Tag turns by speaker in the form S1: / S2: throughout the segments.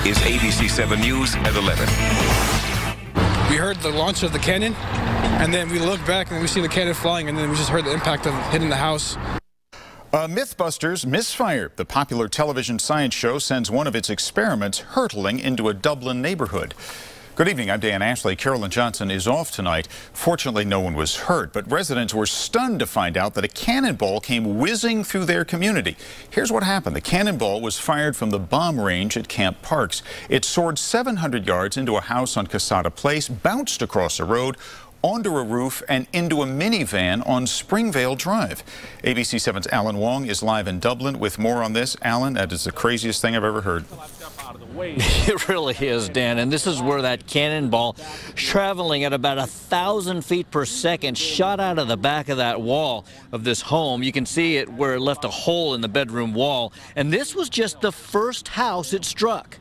S1: is ABC 7 News at 11.
S2: We heard the launch of the cannon, and then we looked back and we see the cannon flying, and then we just heard the impact of hitting the house.
S3: MythBusters misfire. The popular television science show sends one of its experiments hurtling into a Dublin neighborhood. Good evening, I'm Dan Ashley. Carolyn Johnson is off tonight. Fortunately, no one was hurt, but residents were stunned to find out that a cannonball came whizzing through their community. Here's what happened. The cannonball was fired from the bomb range at Camp Parks. It soared 700 yards into a house on Casada Place, bounced across a road, onto a roof, and into a minivan on Springvale Drive. ABC 7's Alan Wong is live in Dublin with more on this. Alan, that is the craziest thing I've ever heard.
S4: It really is, Dan, and this is where that cannonball, traveling at about 1,000 feet per second, shot out of the back of that wall of this home. You can see it where it left a hole in the bedroom wall, and this was just the first house it struck.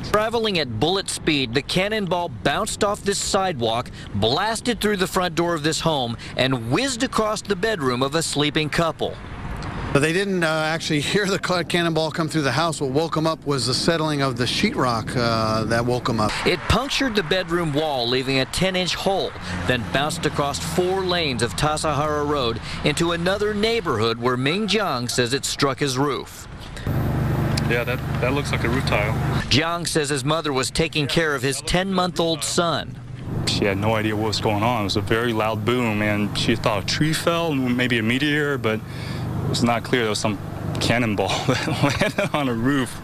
S4: Traveling at bullet speed, the cannonball bounced off this sidewalk, blasted through the front door of this home, and whizzed across the bedroom of a sleeping couple.
S5: They didn't actually hear the cannonball come through the house. What woke them up was the settling of the sheetrock that woke them up.
S4: It punctured the bedroom wall, leaving a 10-inch hole, then bounced across 4 lanes of Tassajara Road into another neighborhood where Ming Jiang says it struck his roof.
S6: Yeah, that looks like a roof tile.
S4: Jiang says his mother was taking care of his 10-month-old son.
S6: She had no idea what was going on. It was a very loud boom, and she thought a tree fell, maybe a meteor, but it was not clear there was some cannonball that landed on a roof.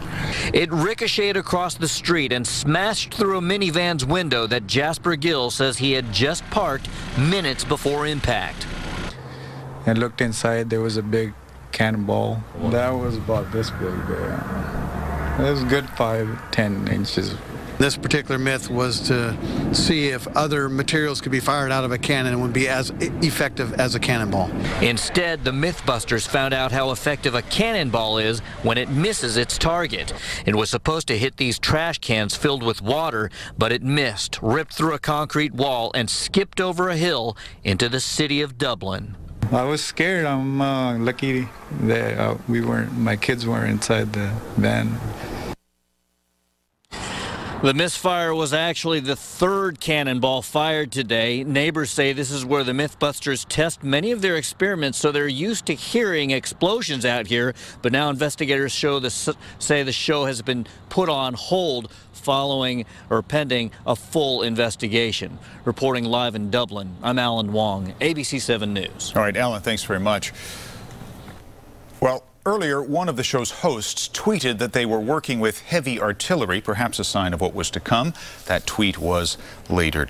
S4: It ricocheted across the street and smashed through a minivan's window that Jasper Gill says he had just parked minutes before impact.
S7: I looked inside, there was a big cannonball. That was about this big there. It was a good 5-10 inches.
S5: This particular myth was to see if other materials could be fired out of a cannon and would be as effective as a cannonball.
S4: Instead, the MythBusters found out how effective a cannonball is when it misses its target. It was supposed to hit these trash cans filled with water, but it missed, ripped through a concrete wall, and skipped over a hill into the city of Dublin.
S7: I was scared. I'm lucky that my kids weren't inside the van.
S4: The misfire was actually the 3rd cannonball fired today. Neighbors say this is where the MythBusters test many of their experiments, so they're used to hearing explosions out here. But now investigators say the show has been put on hold following or pending a full investigation. Reporting live in Dublin, I'm Alan Wong, ABC 7 News.
S3: All right, Alan, thanks very much. Well, earlier, one of the show's hosts tweeted that they were working with heavy artillery, perhaps a sign of what was to come. That tweet was later